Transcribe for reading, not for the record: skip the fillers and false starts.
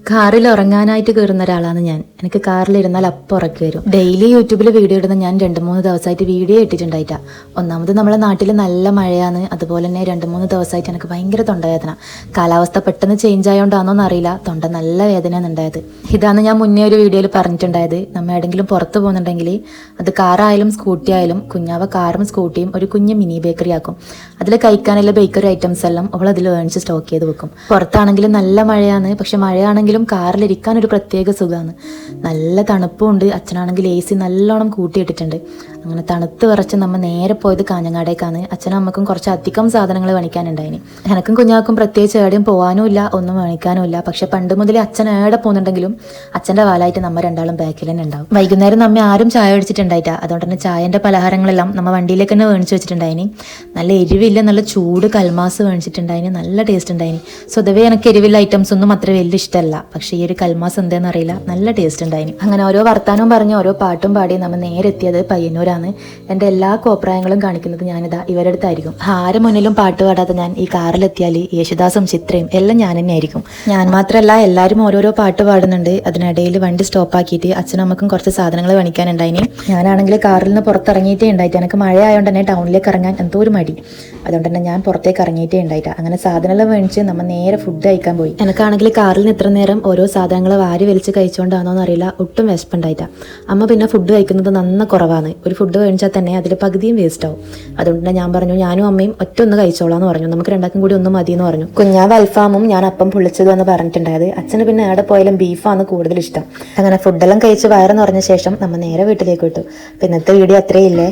കാറിൽ ഉറങ്ങാനായിട്ട് കയറുന്ന ഒരാളാണ് ഞാൻ. എനിക്ക് കാറിലിരുന്നാൽ അപ്പം ഉറക്കി വരും. ഡെയിലി യൂട്യൂബിൽ വീഡിയോ ഇടുന്ന ഞാൻ 2-3 ദിവസമായിട്ട് വീഡിയോ ഇട്ടിട്ടുണ്ടായിട്ടാ. ഒന്നാമത് നമ്മളെ നാട്ടിൽ നല്ല മഴയാണ്. അതുപോലെ തന്നെ 2-3 ദിവസമായിട്ട് എനിക്ക് ഭയങ്കര തൊണ്ടവേദന. കാലാവസ്ഥ പെട്ടെന്ന് ചേഞ്ച് ആയതുകൊണ്ടാണോന്ന് അറിയില്ല, തൊണ്ട നല്ല വേദനയാണ് ഉണ്ടായത്. ഇതാണ് ഞാൻ മുന്നേ ഒരു വീഡിയോയിൽ പറഞ്ഞിട്ടുണ്ടായത്. നമ്മൾ എവിടെയെങ്കിലും പുറത്ത് പോകുന്നുണ്ടെങ്കിൽ അത് കാറായാലും സ്കൂട്ടി ആയാലും കുഞ്ഞാവ കാറും സ്കൂട്ടിയും ഒരു കുഞ്ഞ് മിനി ബേക്കറി ആക്കും. അതിൽ കഴിക്കാനുള്ള ബേക്കറി ഐറ്റംസ് എല്ലാം അവൾ അതിൽ മേടിച്ച് സ്റ്റോക്ക് ചെയ്ത് വെക്കും. പുറത്താണെങ്കിലും നല്ല മഴയാണ്, പക്ഷെ മഴയാണെങ്കിലും കാറിലിരിക്കാൻ ഒരു പ്രത്യേക സുഖമാണ്. നല്ല തണുപ്പുണ്ട്. അച്ഛനാണെങ്കിൽ AC നല്ലോണം കൂട്ടിയിട്ടിട്ടുണ്ട്. അങ്ങനെ തണുത്ത് വിറച്ച് നമ്മൾ നേരെ പോയത് കാഞ്ഞങ്ങാടേക്കാണ്. അച്ഛനും അമ്മക്കും കുറച്ച് അധികം സാധനങ്ങൾ മേടിക്കാനുണ്ടായിന്. എനക്കും കുഞ്ഞാക്കും പ്രത്യേകിച്ച് എവിടെയും പോകാനും ഇല്ല, ഒന്നും മേടിക്കാനും ഇല്ല. പക്ഷെ പണ്ട് മുതലേ അച്ഛൻ ഏടെ പോകുന്നുണ്ടെങ്കിലും അച്ഛൻ്റെ വാലായിട്ട് നമ്മ രണ്ടാളും ബാക്കിൽ തന്നെ ഉണ്ടാവും. വൈകുന്നേരം നമ്മ ആരും ചായ അടിച്ചിട്ടുണ്ടായിട്ടാ. അതുകൊണ്ട് തന്നെ ചായൻ്റെ പലഹാരങ്ങളെല്ലാം നമ്മൾ വണ്ടിയിലേക്ക് തന്നെ മേടിച്ച് വെച്ചിട്ടുണ്ടായിന്. നല്ല എരിവില്ല, നല്ല ചൂട് കൽമാസ് മേടിച്ചിട്ടുണ്ടായിന്. നല്ല ടേസ്റ്റ് ഉണ്ടായിന്. സ്വതവേ എനിക്ക് എരിവില്ല ഐറ്റംസ് ഒന്നും അത്ര വലിയ ഇഷ്ടമല്ല. പക്ഷേ ഈ ഒരു കൽമാസ് എന്താണെന്ന് അറിയില്ല, നല്ല ടേസ്റ്റ് ഉണ്ടായിന്. അങ്ങനെ ഓരോ വർത്താനവും പറഞ്ഞ് ഓരോ പാട്ടും പാടി നമ്മൾ നേരെ എത്തിയത് പയ്യന്നൂരാണ്. എൻ്റെ എല്ലാ കോപ്രായങ്ങളും കാണിക്കുന്നത് ഞാനിതാ ഇവരുടെ അടുത്തായിരിക്കും. ആരും മുന്നിലും പാട്ട് പാടാത്ത ഞാൻ ഈ കാറിലെത്തിയാൽ യേശുദാസും ചിത്രയും എല്ലാം ഞാൻ തന്നെ ആയിരിക്കും. ഞാൻ മാത്രമല്ല, എല്ലാവരും ഓരോരോ പാട്ട് പാടുന്നുണ്ട്. അതിനിടയിൽ വണ്ടി സ്റ്റോപ്പാക്കിയിട്ട് അച്ഛനും അമ്മക്കും കുറച്ച് സാധനങ്ങൾ മേടിക്കാനുണ്ടായിന്. ഞാനാണെങ്കിൽ കാറിൽ നിന്ന് പുറത്തിറങ്ങിയിട്ടേ ഉണ്ടായിട്ട്. എനിക്ക് മഴ ആയതുകൊണ്ട് തന്നെ ടൗണിലേക്ക് ഇറങ്ങാൻ എന്തോ ഒരു മടി. അതുകൊണ്ട് തന്നെ ഞാൻ പുറത്തേക്ക് ഇറങ്ങിയിട്ടേ ഉണ്ടായിട്ടാ. അങ്ങനെ സാധനങ്ങൾ മേടിച്ച് നമ്മൾ നേരെ ഫുഡ് കഴിക്കാൻ പോയി. എനിക്കാണെങ്കിൽ കാറിൽ നിന്ന് ഇത്ര നേരം ഓരോ സാധനങ്ങൾ വാരി വലിച്ച് കഴിച്ചുകൊണ്ടാണോന്ന് അറിയില്ല, ഒട്ടും വിശപ്പുണ്ടായിട്ടാ. അമ്മ പിന്നെ ഫുഡ് കഴിക്കുന്നത് നന്ന കുറവാണ്. ഒരു ഫുഡ് മേടിച്ചാൽ തന്നെ അതിൽ പകുതിയും വേസ്റ്റ് ആവും. അതുകൊണ്ട് തന്നെ ഞാൻ പറഞ്ഞു, ഞാനും അമ്മയും ഒന്ന് കഴിച്ചോളാന്ന് പറഞ്ഞു. നമുക്ക് രണ്ടാക്കും കൂടി ഒന്ന് മതി എന്ന് പറഞ്ഞു. കുഞ്ഞാവ് അൽഫാമും ഞാൻ അപ്പം പൊള്ളിച്ചതും എന്ന് പറഞ്ഞിട്ടുണ്ടായത്. അച്ഛന് പിന്നെ എവിടെ പോയാലും ബീഫാണ് കൂടുതൽ ഇഷ്ടം. അങ്ങനെ ഫുഡെല്ലാം കഴിച്ച് വയറ് നിറഞ്ഞ ശേഷം നമ്മൾ നേരെ വീട്ടിലേക്ക് വിട്ടു. പിന്നത്തെ വീഡിയോ അത്രയേ ഇല്ലേ.